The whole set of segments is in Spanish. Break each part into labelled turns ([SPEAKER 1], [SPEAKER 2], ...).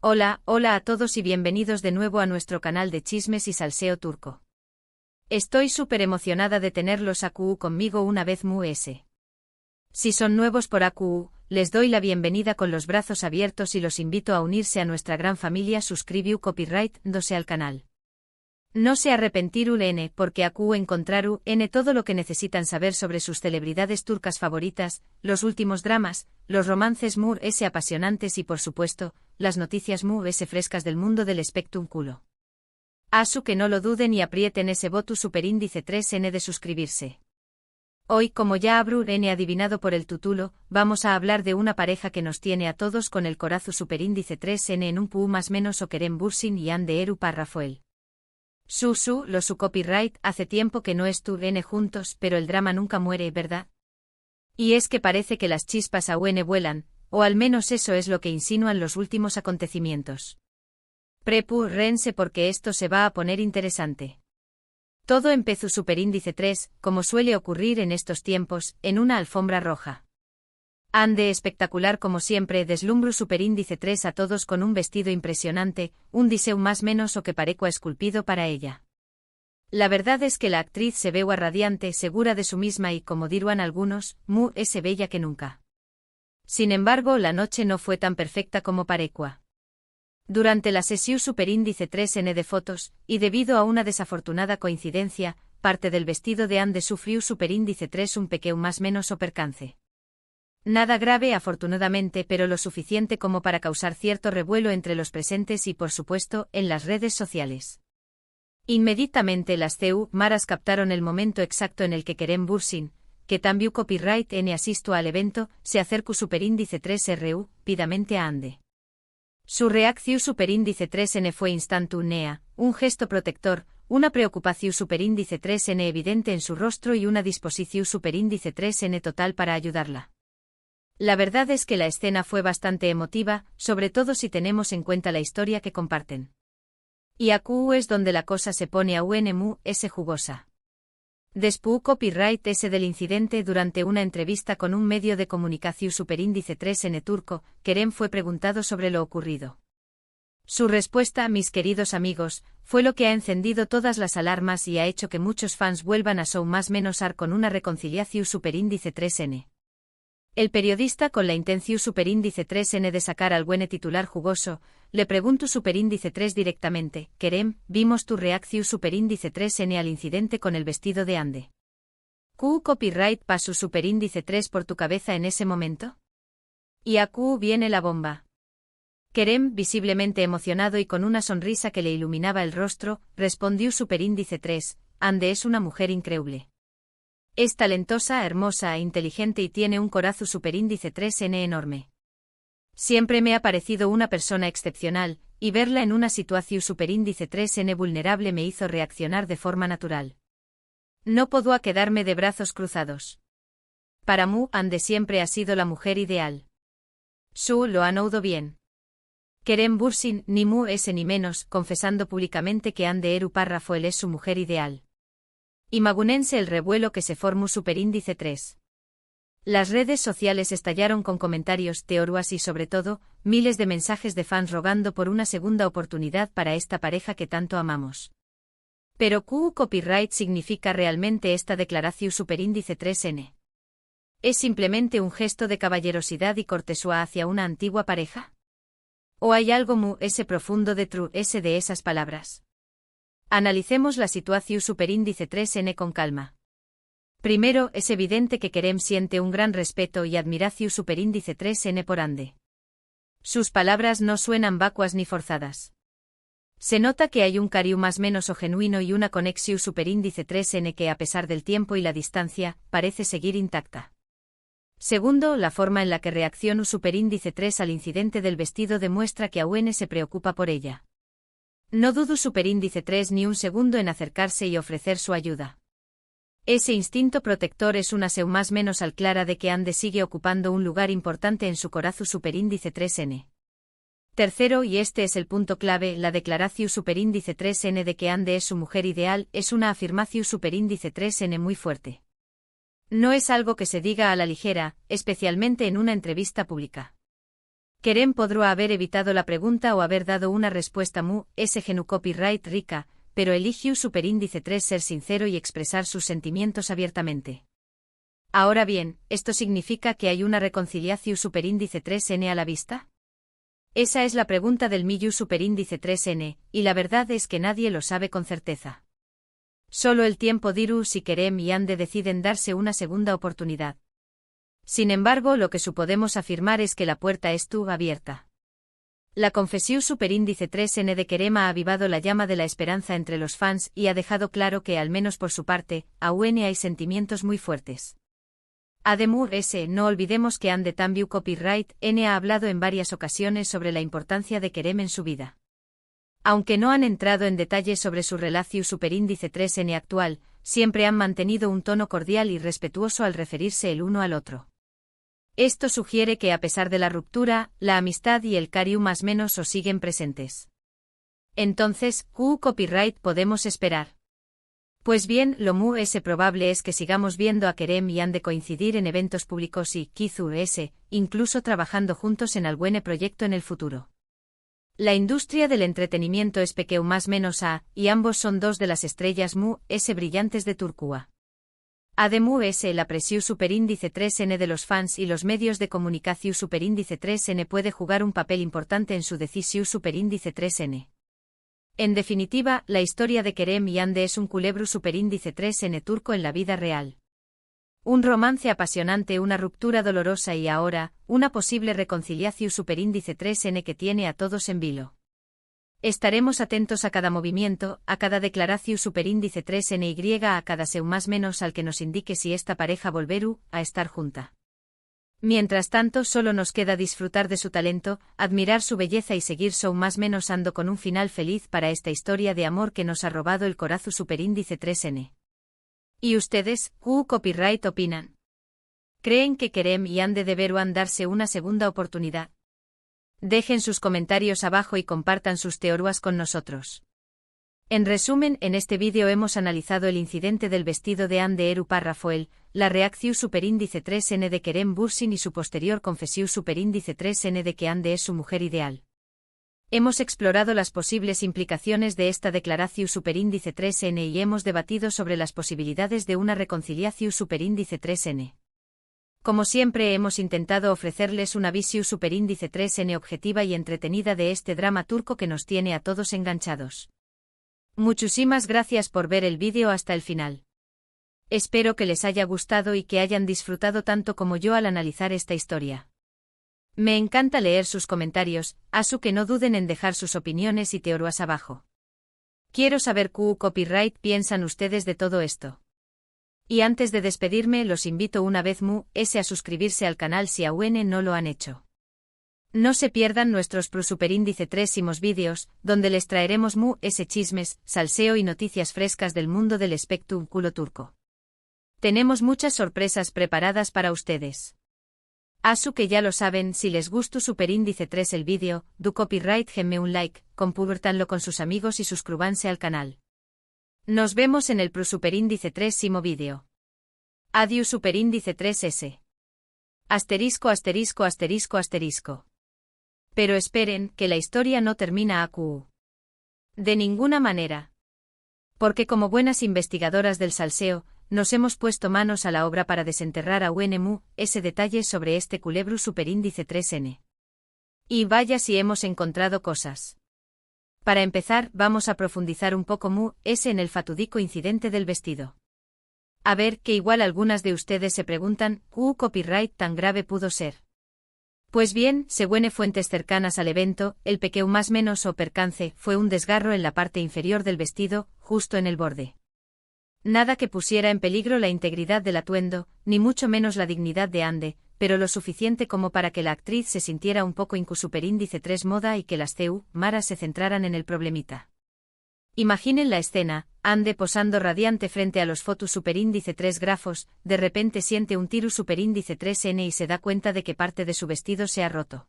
[SPEAKER 1] Hola a todos y bienvenidos de nuevo a nuestro canal de chismes y salseo turco. Estoy súper emocionada de tenerlos AQU conmigo una vez más. Si son nuevos por AQU, les doy la bienvenida con los brazos abiertos y los invito a unirse a nuestra gran familia. Suscribiu copyright dose al canal. No se arrepentirú n porque AQU encontraru n todo lo que necesitan saber sobre sus celebridades turcas favoritas, los últimos dramas, los romances s apasionantes y por supuesto, las noticias s frescas del mundo del espectáculo. Asu que no lo duden y aprieten ese botón superíndice 3n de suscribirse. Hoy, como ya habrán adivinado por el título, vamos a hablar de una pareja que nos tiene a todos con el corazón superíndice 3n en un pu más menos o Kerem Bürsin y Hande Erupar Rafael. Su copyright hace tiempo que no estuvieron juntos, pero el drama nunca muere, ¿verdad? Y es que parece que las chispas aún vuelan, o al menos eso es lo que insinúan los últimos acontecimientos. Prepárense porque esto se va a poner interesante. Todo empezó superíndice 3, como suele ocurrir en estos tiempos, en una alfombra roja. Hande espectacular como siempre deslumbru superíndice 3 a todos con un vestido impresionante, un diseño más menos o que parecua esculpido para ella. La verdad es que la actriz se ve radiante, segura de sí misma y como dirán algunos, es bella que nunca. Sin embargo, la noche no fue tan perfecta como parecua. Durante la sesión superíndice 3n de fotos, y debido a una desafortunada coincidencia, parte del vestido de Hande sufrió superíndice 3 un pequeño más menos o percance. Nada grave afortunadamente, pero lo suficiente como para causar cierto revuelo entre los presentes y por supuesto, en las redes sociales. Inmediatamente las maras captaron el momento exacto en el que Kerem Bürsin, que también copyright n asisto al evento, se acercó superíndice 3 pidamente a Hande. Su reacción superíndice 3n fue instantánea, un gesto protector, una preocupación superíndice 3n evidente en su rostro y una disposición superíndice 3n total para ayudarla. La verdad es que la escena fue bastante emotiva, sobre todo si tenemos en cuenta la historia que comparten. Y AQU es donde la cosa se pone aún jugosa. Después copyright del incidente durante una entrevista con un medio de comunicación superíndice 3n turco, Kerem fue preguntado sobre lo ocurrido. Su respuesta, mis queridos amigos, fue lo que ha encendido todas las alarmas y ha hecho que muchos fans vuelvan a show más menos ar con una reconciliación superíndice 3n. El periodista con la intención superíndice 3n de sacar al buen titular jugoso, le preguntó superíndice 3 directamente, Kerem, vimos tu reacción superíndice 3n al incidente con el vestido de Hande. ¿Q copyright pasó superíndice 3 por tu cabeza en ese momento? Y a Q viene la bomba. Kerem, visiblemente emocionado y con una sonrisa que le iluminaba el rostro, respondió superíndice 3, Hande es una mujer increíble. Es talentosa, hermosa e inteligente y tiene un corazón superíndice 3n enorme. Siempre me ha parecido una persona excepcional, y verla en una situación superíndice 3n vulnerable me hizo reaccionar de forma natural. No puedo quedarme de brazos cruzados. Para mí, Hande siempre ha sido la mujer ideal. Su lo han oído bien. Kerem Bürsin, ni es ni menos, confesando públicamente que Hande Erupar Rafael es su mujer ideal. Imagúnense el revuelo que se formó superíndice 3. Las redes sociales estallaron con comentarios, teorías y sobre todo, miles de mensajes de fans rogando por una segunda oportunidad para esta pareja que tanto amamos. Pero ¿Q copyright significa realmente esta declaración superíndice 3n? ¿Es simplemente un gesto de caballerosidad y cortesía hacia una antigua pareja? ¿O hay algo profundo detrás de esas palabras? Analicemos la situación superíndice 3n con calma. Primero, es evidente que Kerem siente un gran respeto y admiración superíndice 3n por Hande. Sus palabras no suenan vacuas ni forzadas. Se nota que hay un cariño más menos o genuino y una conexión superíndice 3n que a pesar del tiempo y la distancia, parece seguir intacta. Segundo, la forma en la que reacciona superíndice 3 al incidente del vestido demuestra que aún se preocupa por ella. No dudo superíndice 3 ni un segundo en acercarse y ofrecer su ayuda. Ese instinto protector es una seu más menos al clara de que Hande sigue ocupando un lugar importante en su corazón superíndice 3n. Tercero, y este es el punto clave, la declaración superíndice 3n de que Hande es su mujer ideal es una afirmación superíndice 3n muy fuerte. No es algo que se diga a la ligera, especialmente en una entrevista pública. Kerem podrá haber evitado la pregunta o haber dado una respuesta genu copyright rica, pero eligió superíndice 3 ser sincero y expresar sus sentimientos abiertamente. Ahora bien, ¿esto significa que hay una reconciliación superíndice 3n a la vista? Esa es la pregunta del Miyu superíndice 3n, y la verdad es que nadie lo sabe con certeza. Solo el tiempo dirá si Kerem y Ande deciden darse una segunda oportunidad. Sin embargo, lo que podemos afirmar es que la puerta estuvo abierta. La confesión superíndice 3n de Kerem ha avivado la llama de la esperanza entre los fans y ha dejado claro que, al menos por su parte, aún hay sentimientos muy fuertes. Además, no olvidemos que Ande Tambiu Copyright N ha hablado en varias ocasiones sobre la importancia de Kerem en su vida. Aunque no han entrado en detalles sobre su relación superíndice 3n actual, siempre han mantenido un tono cordial y respetuoso al referirse el uno al otro. Esto sugiere que a pesar de la ruptura, la amistad y el cariño más menos os siguen presentes. Entonces, ¿qué copyright podemos esperar? Pues bien, lo probable es que sigamos viendo a Kerem y Ande coincidir en eventos públicos y, quizás, incluso trabajando juntos en algún proyecto en el futuro. La industria del entretenimiento es pequeño más menos y ambos son dos de las estrellas brillantes de Turquía. Además, la presión superíndice 3n de los fans y los medios de comunicación superíndice 3n puede jugar un papel importante en su decisión superíndice 3n. En definitiva, la historia de Kerem y Ande es un culebro superíndice 3n turco en la vida real. Un romance apasionante, una ruptura dolorosa y ahora, una posible reconciliación superíndice 3n que tiene a todos en vilo. Estaremos atentos a cada movimiento, a cada declaración superíndice 3ny, a cada seu más menos al que nos indique si esta pareja volverá a estar junta. Mientras tanto, solo nos queda disfrutar de su talento, admirar su belleza y seguir su más menos ando con un final feliz para esta historia de amor que nos ha robado el corazón superíndice 3n. ¿Y ustedes, qué copyright opinan? ¿Creen que Kerem y Ande deberán darse una segunda oportunidad? Dejen sus comentarios abajo y compartan sus teorías con nosotros. En resumen, en este vídeo hemos analizado el incidente del vestido de Ande Eru Rafael, la reacción superíndice 3n de Kerem Bürsin y su posterior confesión superíndice 3n de que Ande es su mujer ideal. Hemos explorado las posibles implicaciones de esta declaración superíndice 3n y hemos debatido sobre las posibilidades de una reconciliación superíndice 3n. Como siempre, hemos intentado ofrecerles una visión superíndice 3n objetiva y entretenida de este drama turco que nos tiene a todos enganchados. Muchísimas gracias por ver el vídeo hasta el final. Espero que les haya gustado y que hayan disfrutado tanto como yo al analizar esta historia. Me encanta leer sus comentarios, así que no duden en dejar sus opiniones y teorías abajo. Quiero saber qué copyright piensan ustedes de todo esto. Y antes de despedirme, los invito una vez a suscribirse al canal si aún no lo han hecho. No se pierdan nuestros superíndice 3 vídeos, donde les traeremos chismes, salseo y noticias frescas del mundo del espectáculo turco. Tenemos muchas sorpresas preparadas para ustedes. Así que ya lo saben, si les gustó superíndice 3 el vídeo, do copyright denme un like, compártanlo con sus amigos y suscríbanse al canal. Nos vemos en el superíndice 3 vídeo. Adiós superíndice 3s. Asterisco asterisco asterisco asterisco. Pero esperen, que la historia no termina aquí. De ninguna manera. Porque como buenas investigadoras del salseo, nos hemos puesto manos a la obra para desenterrar a ese detalle sobre este culebro superíndice 3n. Y vaya si hemos encontrado cosas. Para empezar, vamos a profundizar un poco en el fatídico incidente del vestido. A ver, que igual algunas de ustedes se preguntan, ¿qué copyright tan grave pudo ser? Pues bien, según fuentes cercanas al evento, el pequeño más menos o percance fue un desgarro en la parte inferior del vestido, justo en el borde. Nada que pusiera en peligro la integridad del atuendo, ni mucho menos la dignidad de Ande, pero lo suficiente como para que la actriz se sintiera un poco superíndice 3 moda y que las maras se centraran en el problemita. Imaginen la escena, Ande posando radiante frente a los fotos superíndice 3 grafos, de repente siente un tiro superíndice 3n y se da cuenta de que parte de su vestido se ha roto.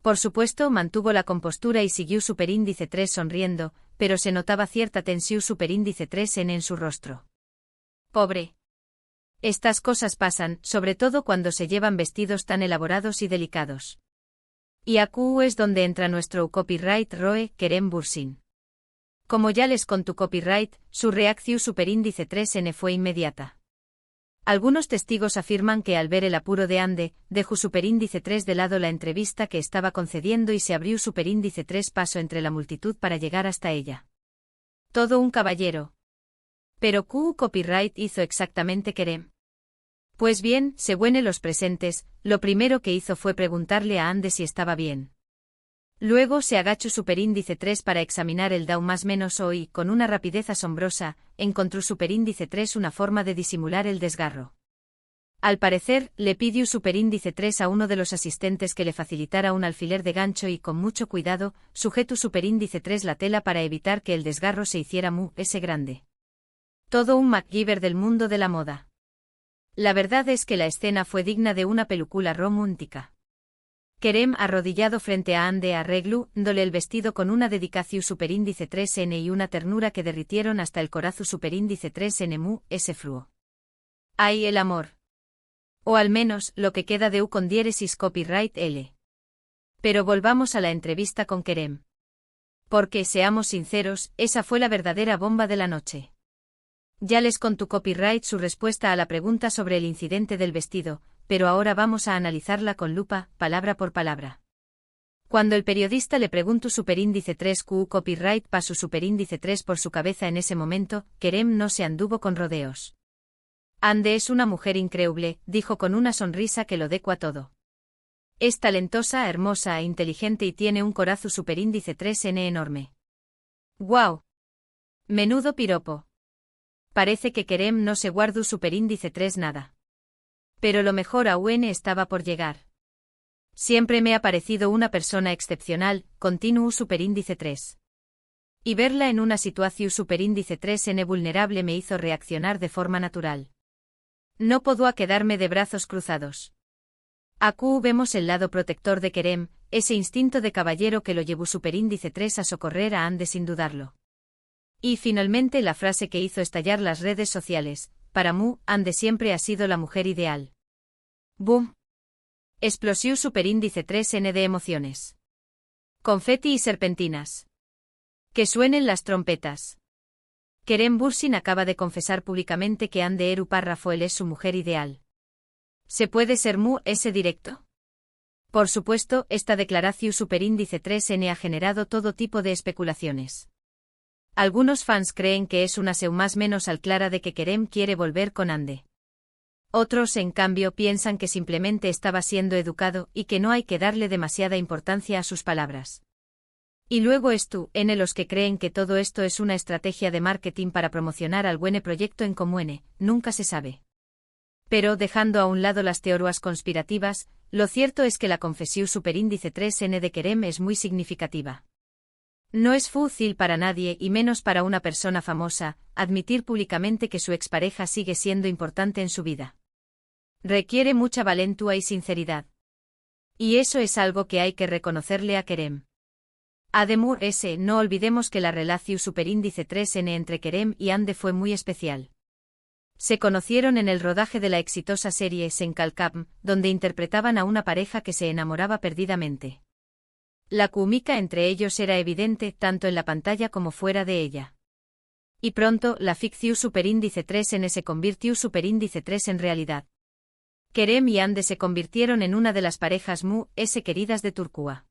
[SPEAKER 1] Por supuesto, mantuvo la compostura y siguió superíndice 3 sonriendo, pero se notaba cierta tensión superíndice 3n en su rostro. Pobre. Estas cosas pasan, sobre todo cuando se llevan vestidos tan elaborados y delicados. Y AQ es donde entra nuestro copyright Roe Kerem Bürsin. Como ya les conté copyright, su reacción superíndice 3N fue inmediata. Algunos testigos afirman que al ver el apuro de Ande, dejó superíndice 3 de lado la entrevista que estaba concediendo y se abrió superíndice 3 paso entre la multitud para llegar hasta ella. Todo un caballero. Pero Q copyright hizo exactamente Kerem. Pues bien, según los presentes, lo primero que hizo fue preguntarle a Ande si estaba bien. Luego se agachó superíndice 3 para examinar el DAO más menos o y, con una rapidez asombrosa, encontró superíndice 3 una forma de disimular el desgarro. Al parecer, le pidió superíndice 3 a uno de los asistentes que le facilitara un alfiler de gancho y con mucho cuidado, sujetó superíndice 3 la tela para evitar que el desgarro se hiciera ese grande. Todo un MacGyver del mundo de la moda. La verdad es que la escena fue digna de una película romántica. Kerem arrodillado frente a Ande arreglándole el vestido con una dedicación superíndice 3N y una ternura que derritieron hasta el corazón superíndice 3N ese fluo. ¡Ay, el amor! O al menos, lo que queda de U con diéresis copyright L. Pero volvamos a la entrevista con Kerem. Porque, seamos sinceros, esa fue la verdadera bomba de la noche. Ya les conté copyright su respuesta a la pregunta sobre el incidente del vestido, pero ahora vamos a analizarla con lupa, palabra por palabra. Cuando el periodista le preguntó superíndice 3Q copyright pasó superíndice 3 por su cabeza en ese momento, Kerem no se anduvo con rodeos. Ande es una mujer increíble, dijo con una sonrisa que lo decua todo. Es talentosa, hermosa e inteligente y tiene un corazón superíndice 3N enorme. ¡Guau! Menudo piropo. Parece que Kerem no se guardó superíndice 3 nada. Pero lo mejor aún estaba por llegar. Siempre me ha parecido una persona excepcional, continuó superíndice 3. Y verla en una situación superíndice 3N vulnerable me hizo reaccionar de forma natural. No puedo quedarme de brazos cruzados. Aquí vemos el lado protector de Kerem, ese instinto de caballero que lo llevó superíndice 3 a socorrer a Ande sin dudarlo. Y finalmente la frase que hizo estallar las redes sociales, para Mu, Ande siempre ha sido la mujer ideal. ¡Boom! Explosión superíndice 3N de emociones. Confeti y serpentinas. Que suenen las trompetas. Kerem Bürsin acaba de confesar públicamente que Ande Eru Parrafoel es su mujer ideal. ¿Se puede ser ese directo? Por supuesto, esta declaración superíndice 3N ha generado todo tipo de especulaciones. Algunos fans creen que es una seu más menos al clara de que Kerem quiere volver con Ande. Otros, en cambio, piensan que simplemente estaba siendo educado y que no hay que darle demasiada importancia a sus palabras. Y luego los que creen que todo esto es una estrategia de marketing para promocionar al buen proyecto en común, nunca se sabe. Pero, dejando a un lado las teorías conspirativas, lo cierto es que la confesión superíndice 3N de Kerem es muy significativa. No es fácil para nadie y menos para una persona famosa, admitir públicamente que su expareja sigue siendo importante en su vida. Requiere mucha valentía y sinceridad. Y eso es algo que hay que reconocerle a Kerem. Además, no olvidemos que la relación superíndice 3N entre Kerem y Ande fue muy especial. Se conocieron en el rodaje de la exitosa serie Senkalkam, donde interpretaban a una pareja que se enamoraba perdidamente. La química entre ellos era evidente tanto en la pantalla como fuera de ella. Y pronto, la ficción superíndice 3N se convirtió superíndice 3 en realidad. Kerem y Ande se convirtieron en una de las parejas queridas de Turquía.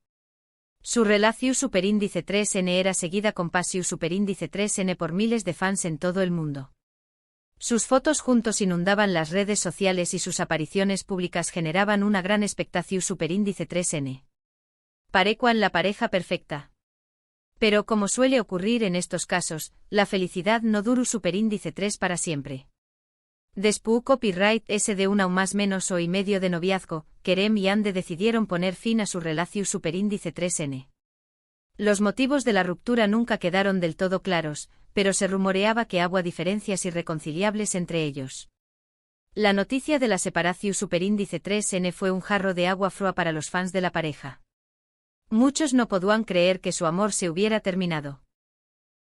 [SPEAKER 1] Su relación superíndice 3N era seguida con pasión superíndice 3N por miles de fans en todo el mundo. Sus fotos juntos inundaban las redes sociales y sus apariciones públicas generaban una gran expectación superíndice 3N. Parecían la pareja perfecta. Pero como suele ocurrir en estos casos, la felicidad no duró superíndice 3 para siempre. Después copyright de una o más menos o y medio de noviazgo, Kerem y Ande decidieron poner fin a su relación superíndice 3N. Los motivos de la ruptura nunca quedaron del todo claros, pero se rumoreaba que había diferencias irreconciliables entre ellos. La noticia de la separación superíndice 3N fue un jarro de agua fría para los fans de la pareja. Muchos no podían creer que su amor se hubiera terminado.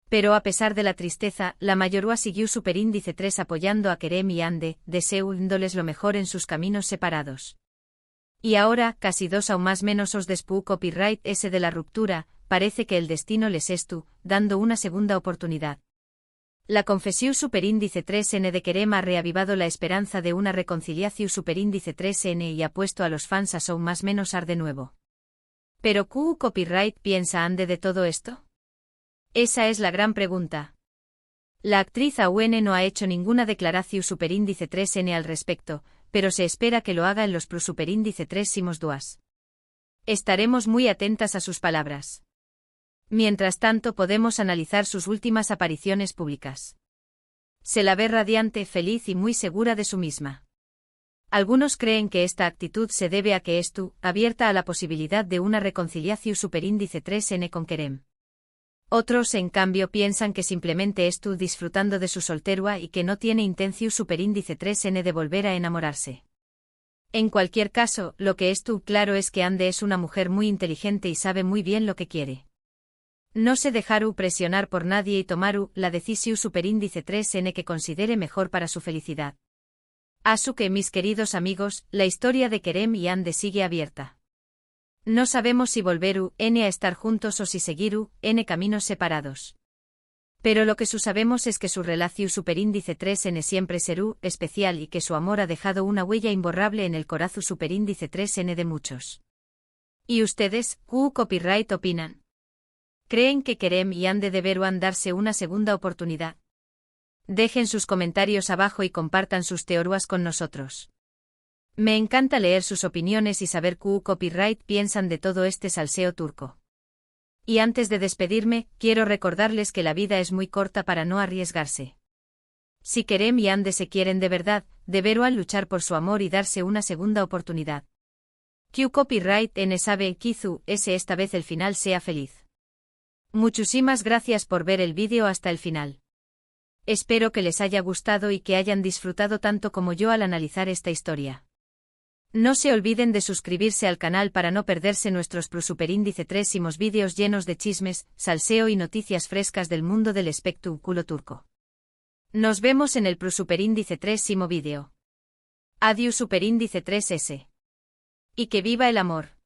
[SPEAKER 1] Pero a pesar de la tristeza, la mayoría siguió superíndice 3 apoyando a Kerem y Ande, deseándoles lo mejor en sus caminos separados. Y ahora, casi 2 aún más menos os despu copyright S de la ruptura, parece que el destino les estu, dando una segunda oportunidad. La confesiu superíndice 3N de Kerem ha reavivado la esperanza de una reconciliación superíndice 3N y ha puesto a los fans a aún más menos ar de nuevo. ¿Pero Q copyright piensa ande de todo esto? Esa es la gran pregunta. La actriz AUN no ha hecho ninguna declaración superíndice 3N al respecto, pero se espera que lo haga en los plus superíndice 3-2. Estaremos muy atentas a sus palabras. Mientras tanto podemos analizar sus últimas apariciones públicas. Se la ve radiante, feliz y muy segura de sí misma. Algunos creen que esta actitud se debe a que estu, abierta a la posibilidad de una reconciliación superíndice 3N con Kerem. Otros, en cambio, piensan que simplemente estu disfrutando de su solterua y que no tiene intención superíndice 3N de volver a enamorarse. En cualquier caso, lo que estu claro es que Ande es una mujer muy inteligente y sabe muy bien lo que quiere. No se dejaru presionar por nadie y tomaru la decisión superíndice 3N que considere mejor para su felicidad. Asu que, mis queridos amigos, la historia de Kerem y Ande sigue abierta. No sabemos si volveru a estar juntos o si seguiru caminos separados. Pero lo que sabemos es que su relación superíndice 3N siempre será especial y que su amor ha dejado una huella imborrable en el corazón superíndice 3N de muchos. ¿Y ustedes, Q copyright opinan? ¿Creen que Kerem y Ande deberán darse una segunda oportunidad? Dejen sus comentarios abajo y compartan sus teorías con nosotros. Me encanta leer sus opiniones y saber qué copyright piensan de todo este salseo turco. Y antes de despedirme, quiero recordarles que la vida es muy corta para no arriesgarse. Si Kerem y Ande se quieren de verdad, deberán luchar por su amor y darse una segunda oportunidad. Q copyright N sabe Kizu esta vez el final sea feliz. Muchísimas gracias por ver el vídeo hasta el final. Espero que les haya gustado y que hayan disfrutado tanto como yo al analizar esta historia. No se olviden de suscribirse al canal para no perderse nuestros plus superíndice 3 vídeos llenos de chismes, salseo y noticias frescas del mundo del espectáculo turco. Nos vemos en el plus superíndice 3 vídeo. Adiós superíndice 3S. Y que viva el amor.